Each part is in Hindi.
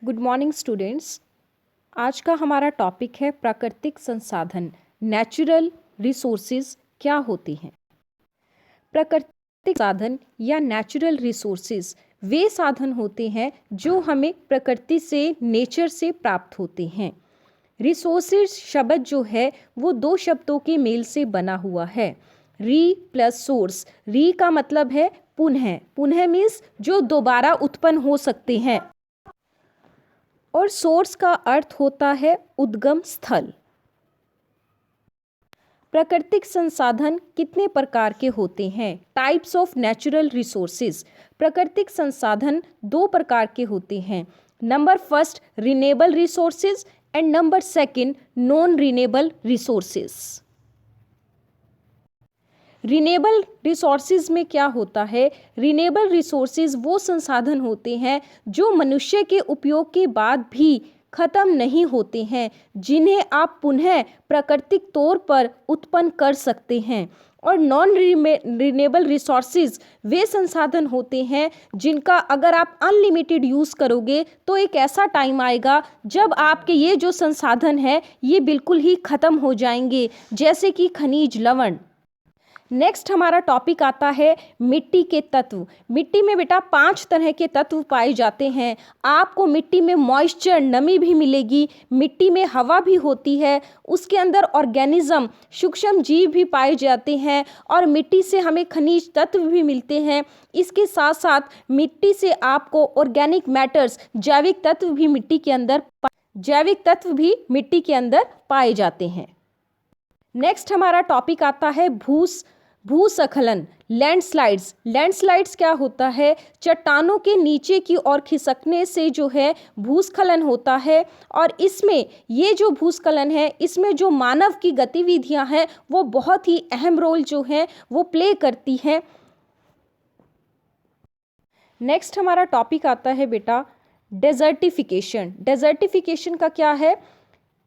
Good morning students. आज का हमारा टॉपिक है प्राकृतिक संसाधन, नेचुरल रिसोर्सेज क्या होते हैं। प्राकृतिक साधन या नेचुरल रिसोर्सेज वे साधन होते हैं जो हमें प्रकृति से, नेचर से प्राप्त होते हैं। रिसोर्सेज शब्द जो है वो दो शब्दों के मेल से बना हुआ है, री प्लस सोर्स। री का मतलब है पुनः, पुनः मीन्स जो दोबारा उत्पन्न हो सकते हैं, और सोर्स का अर्थ होता है उद्गम स्थल। प्राकृतिक संसाधन कितने प्रकार के होते हैं? Types of natural resources. प्राकृतिक संसाधन दो प्रकार के होते हैं। Number first renewable resources and number second non renewable resources. Renewable resources में क्या होता है? रिन्यूएबल रिसोर्सेज वो संसाधन होते हैं जो मनुष्य के उपयोग के बाद भी खत्म नहीं होते हैं, जिन्हें आप पुनः प्राकृतिक तौर पर उत्पन्न कर सकते हैं। और नॉन रिन्यूएबल रिसोर्सेज वे संसाधन होते हैं जिनका अगर आप अनलिमिटेड यूज़ करोगे तो एक ऐसा टाइम आएगा जब आपके ये जो संसाधन है ये बिल्कुल ही ख़त्म हो जाएंगे, जैसे कि खनिज लवण। नेक्स्ट हमारा टॉपिक आता है मिट्टी के तत्व। मिट्टी में बेटा 5 तरह के तत्व पाए जाते हैं। आपको मिट्टी में मॉइस्चर, नमी भी मिलेगी, मिट्टी में हवा भी होती है, उसके अंदर ऑर्गेनिज्म, सूक्ष्म जीव भी पाए जाते हैं, और मिट्टी से हमें खनिज तत्व भी मिलते हैं। इसके साथ साथ मिट्टी से आपको ऑर्गेनिक मैटर्स, जैविक तत्व भी मिट्टी के अंदर पाए जाते हैं। नेक्स्ट हमारा टॉपिक आता है भूस्खलन, लैंडस्लाइड्स। लैंडस्लाइड्स क्या होता है? चट्टानों के नीचे की ओर खिसकने से जो है भूस्खलन होता है, और इसमें ये जो भूस्खलन है इसमें जो मानव की गतिविधियां हैं वो बहुत ही अहम रोल जो है वो प्ले करती हैं। नेक्स्ट हमारा टॉपिक आता है बेटा डेजर्टिफिकेशन। डेजर्टिफिकेशन का क्या है?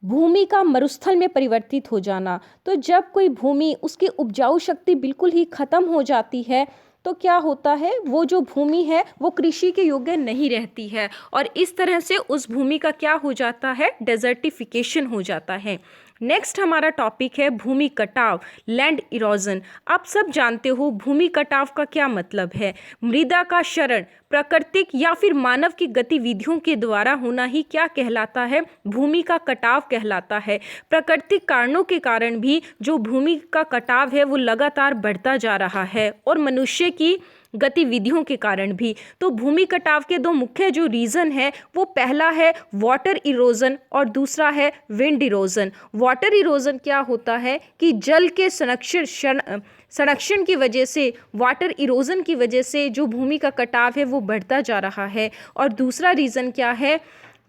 भूमि का मरुस्थल में परिवर्तित हो जाना। तो जब कोई भूमि, उसकी उपजाऊ शक्ति बिल्कुल ही खत्म हो जाती है तो क्या होता है, वो जो भूमि है वो कृषि के योग्य नहीं रहती है, और इस तरह से उस भूमि का क्या हो जाता है? डेजर्टिफिकेशन हो जाता है। नेक्स्ट हमारा टॉपिक है भूमि कटाव, लैंड इरोजन। आप सब जानते हो भूमि कटाव का क्या मतलब है। मृदा का क्षरण प्राकृतिक या फिर मानव की गतिविधियों के द्वारा होना ही क्या कहलाता है? भूमि का कटाव कहलाता है। प्राकृतिक कारणों के कारण भी जो भूमि का कटाव है वो लगातार बढ़ता जा रहा है, और मनुष्य की गतिविधियों के कारण भी। तो भूमि कटाव के दो मुख्य जो रीज़न है वो पहला है वाटर इरोजन और दूसरा है विंड इरोजन। वाटर इरोजन क्या होता है कि जल के संरक्षण की वजह से, वाटर इरोजन की वजह से जो भूमि का कटाव है वो बढ़ता जा रहा है। और दूसरा रीज़न क्या है?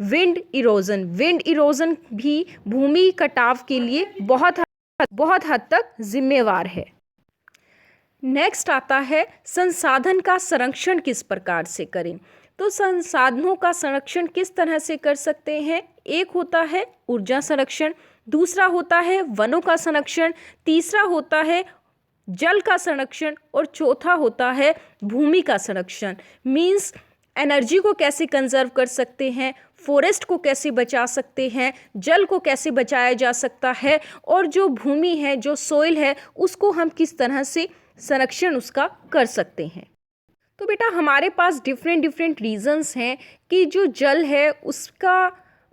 Wind erosion. विंड इरोजन भी भूमि कटाव के लिए बहुत हद तक जिम्मेवार है। नेक्स्ट आता है संसाधन का संरक्षण किस प्रकार से करें। तो संसाधनों का संरक्षण किस तरह से कर सकते हैं? एक होता है ऊर्जा संरक्षण, दूसरा होता है वनों का संरक्षण, तीसरा होता है जल का संरक्षण, और चौथा होता है भूमि का संरक्षण। मीन्स एनर्जी को कैसे कंजर्व कर सकते हैं, फॉरेस्ट को कैसे बचा सकते हैं, जल को कैसे बचाया जा सकता है, और जो भूमि है, जो सोइल है, उसको हम किस तरह से संरक्षण उसका कर सकते हैं। तो बेटा हमारे पास डिफरेंट रीजंस हैं कि जो जल है उसका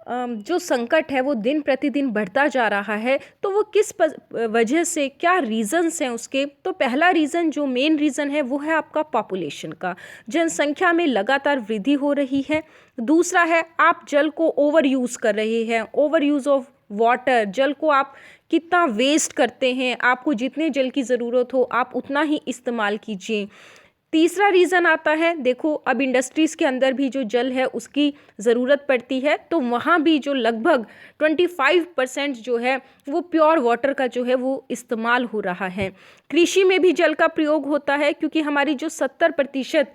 जो संकट है वो दिन प्रतिदिन बढ़ता जा रहा है। तो वो किस वजह से, क्या रीजंस हैं उसके? तो पहला रीज़न, जो मेन रीज़न है वो है आपका पॉपुलेशन का, जनसंख्या में लगातार वृद्धि हो रही है। दूसरा है आप जल को ओवर यूज़ कर रहे हैं, ओवर यूज़ ऑफ वाटर। जल को आप कितना वेस्ट करते हैं, आपको जितने जल की ज़रूरत हो आप उतना ही इस्तेमाल कीजिए। तीसरा रीज़न आता है, देखो अब इंडस्ट्रीज़ के अंदर भी जो जल है उसकी ज़रूरत पड़ती है, तो वहाँ भी जो लगभग 25% जो है वो प्योर वाटर का जो है वो इस्तेमाल हो रहा है। कृषि में भी जल का प्रयोग होता है, क्योंकि हमारी जो 70%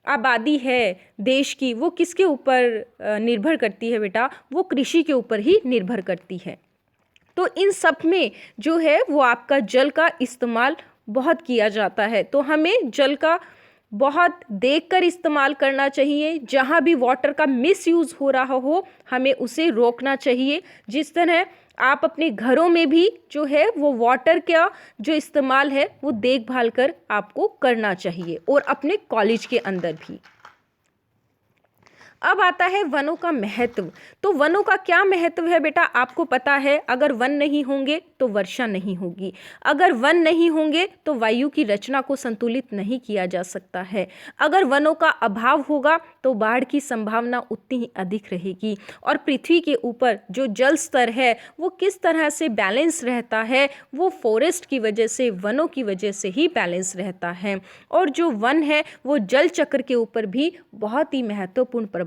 आबादी है देश की वो किसके ऊपर निर्भर करती है बेटा? वो कृषि के ऊपर ही निर्भर करती है। तो इन सब में जो है वो आपका जल का इस्तेमाल बहुत किया जाता है। तो हमें जल का बहुत देखकर इस्तेमाल करना चाहिए। जहाँ भी वाटर का मिसयूज़ हो रहा हो हमें उसे रोकना चाहिए। जिस तरह आप अपने घरों में भी जो है वो वाटर का जो इस्तेमाल है वो देखभाल कर आपको करना चाहिए, और अपने कॉलेज के अंदर भी। अब आता है वनों का महत्व। तो वनों का क्या महत्व है बेटा, आपको पता है। अगर वन नहीं होंगे तो वर्षा नहीं होगी, अगर वन नहीं होंगे तो वायु की रचना को संतुलित नहीं किया जा सकता है, अगर वनों का अभाव होगा तो बाढ़ की संभावना उतनी ही अधिक रहेगी, और पृथ्वी के ऊपर जो जल स्तर है वो किस तरह से बैलेंस रहता है, वो फॉरेस्ट की वजह से, वनों की वजह से ही बैलेंस रहता है। और जो वन है वो जल चक्र के ऊपर भी बहुत ही महत्वपूर्ण प्रभाव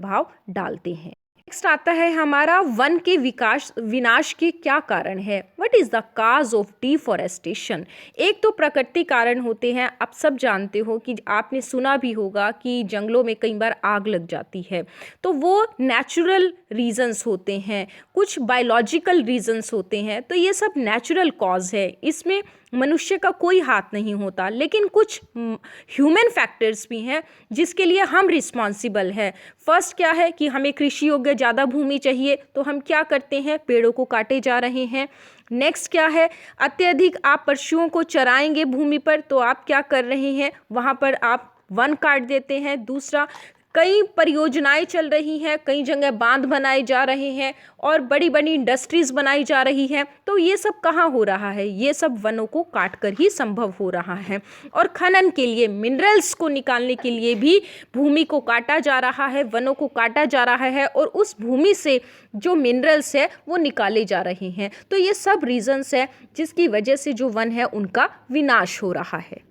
डालते हैं। नेक्स्ट आता है हमारा वन के विनाश के क्या कारण है। What is the cause of deforestation. एक तो प्रकृति कारण होते हैं, आप सब जानते हो कि आपने सुना भी होगा कि जंगलों में कई बार आग लग जाती है, तो वो नेचुरल रीजंस होते हैं, कुछ बायोलॉजिकल रीजंस होते हैं, तो ये सब नेचुरल कॉज है, इसमें मनुष्य का कोई हाथ नहीं होता। लेकिन कुछ ह्यूमन फैक्टर्स भी हैं जिसके लिए हम रिस्पॉन्सिबल है। फर्स्ट क्या है कि हमें कृषि योग्य ज़्यादा भूमि चाहिए, तो हम क्या करते हैं, पेड़ों को काटे जा रहे हैं। नेक्स्ट क्या है, अत्यधिक आप पशुओं को चराएंगे भूमि पर, तो आप क्या कर रहे हैं, वहाँ पर आप वन काट देते हैं। दूसरा, कई परियोजनाएं चल रही हैं, कई जगह बांध बनाए जा रहे हैं और बड़ी बड़ी इंडस्ट्रीज बनाई जा रही हैं, तो ये सब कहाँ हो रहा है, ये सब वनों को काटकर ही संभव हो रहा है। और खनन के लिए, मिनरल्स को निकालने के लिए भी भूमि को काटा जा रहा है, वनों को काटा जा रहा है, और उस भूमि से जो मिनरल्स है वो निकाले जा रहे हैं। तो ये सब रीजंस है जिसकी वजह से जो वन है उनका विनाश हो रहा है।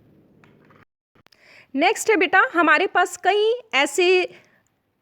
नेक्स्ट है बेटा, हमारे पास कई ऐसे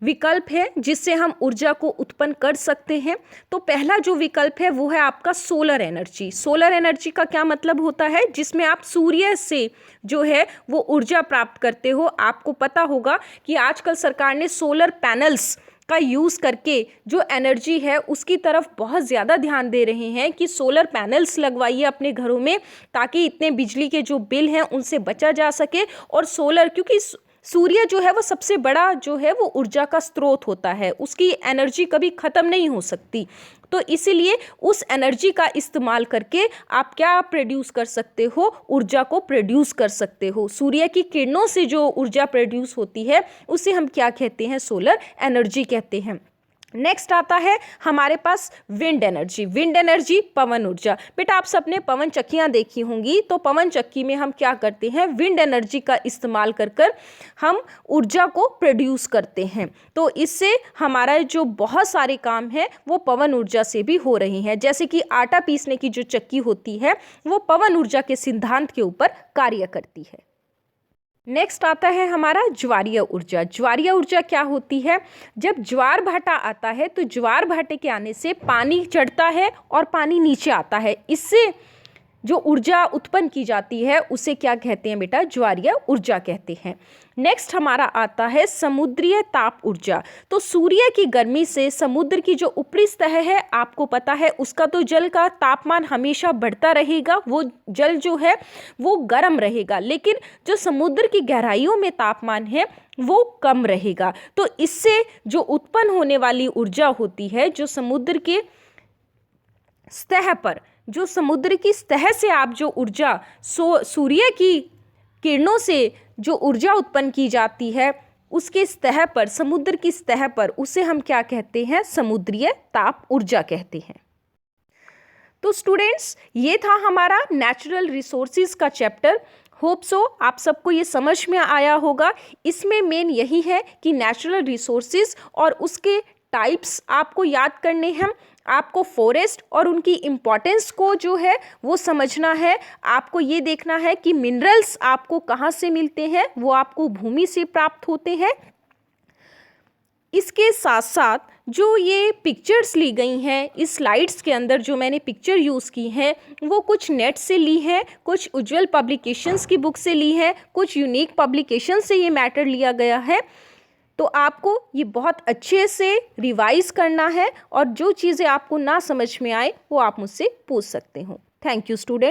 विकल्प है जिससे हम ऊर्जा को उत्पन्न कर सकते हैं। तो पहला जो विकल्प है वो है आपका सोलर एनर्जी। सोलर एनर्जी का क्या मतलब होता है, जिसमें आप सूर्य से जो है वो ऊर्जा प्राप्त करते हो। आपको पता होगा कि आजकल सरकार ने सोलर पैनल्स का यूज़ करके जो एनर्जी है उसकी तरफ बहुत ज़्यादा ध्यान दे रहे हैं कि सोलर पैनल्स लगवाइए अपने घरों में, ताकि इतने बिजली के जो बिल हैं उनसे बचा जा सके। और सोलर, क्योंकि सूर्य जो है वो सबसे बड़ा जो है वो ऊर्जा का स्रोत होता है, उसकी एनर्जी कभी ख़त्म नहीं हो सकती, तो इसीलिए उस एनर्जी का इस्तेमाल करके आप क्या प्रोड्यूस कर सकते हो, ऊर्जा को प्रोड्यूस कर सकते हो। सूर्य की किरणों से जो ऊर्जा प्रोड्यूस होती है उसे हम क्या कहते हैं, सोलर एनर्जी कहते हैं। नेक्स्ट आता है हमारे पास विंड एनर्जी। विंड एनर्जी, पवन ऊर्जा। बेटा आप सबने पवन चक्कियाँ देखी होंगी, तो पवन चक्की में हम क्या करते हैं, विंड एनर्जी का इस्तेमाल कर हम ऊर्जा को प्रोड्यूस करते हैं। तो इससे हमारा जो बहुत सारे काम हैं वो पवन ऊर्जा से भी हो रहे हैं। जैसे कि आटा पीसने की जो चक्की होती है वो पवन ऊर्जा के सिद्धांत के ऊपर कार्य करती है। नेक्स्ट आता है हमारा ज्वारीय ऊर्जा। ज्वारीय ऊर्जा क्या होती है, जब ज्वार भाटा आता है तो ज्वार भाटे के आने से पानी चढ़ता है और पानी नीचे आता है, इससे जो ऊर्जा उत्पन्न की जाती है उसे क्या कहते हैं बेटा, ज्वारीय ऊर्जा कहते हैं। नेक्स्ट हमारा आता है समुद्रीय ताप ऊर्जा। तो सूर्य की गर्मी से समुद्र की जो ऊपरी सतह है, आपको पता है उसका तो जल का तापमान हमेशा बढ़ता रहेगा, वो जल जो है वो गर्म रहेगा, लेकिन जो समुद्र की गहराइयों में तापमान है वो कम रहेगा। तो इससे जो उत्पन्न होने वाली ऊर्जा होती है, जो समुद्र के सतह पर, जो समुद्र की सतह से आप जो ऊर्जा सूर्य की किरणों से जो ऊर्जा उत्पन्न की जाती है उसके सतह पर, समुद्र की सतह पर, उसे हम क्या कहते हैं, समुद्रीय ताप ऊर्जा कहते हैं। तो स्टूडेंट्स, ये था हमारा नेचुरल रिसोर्सेज का चैप्टर। होप सो आप सबको ये समझ में आया होगा। इसमें मेन यही है कि नेचुरल रिसोर्सेज और उसके टाइप्स आपको याद करने हैं, आपको फॉरेस्ट और उनकी इम्पोर्टेंस को जो है वो समझना है। आपको ये देखना है कि मिनरल्स आपको कहाँ से मिलते हैं, वो आपको भूमि से प्राप्त होते हैं। इसके साथ साथ जो ये पिक्चर्स ली गई हैं इस स्लाइड्स के अंदर, जो मैंने पिक्चर यूज़ की हैं वो कुछ नेट से ली हैं, कुछ उज्ज्वल पब्लिकेशंस की बुक से ली है, कुछ यूनिक पब्लिकेशन से ये मैटर लिया गया है। तो आपको ये बहुत अच्छे से रिवाइज करना है और जो चीज़ें आपको ना समझ में आए वो आप मुझसे पूछ सकते हो। Thank you student.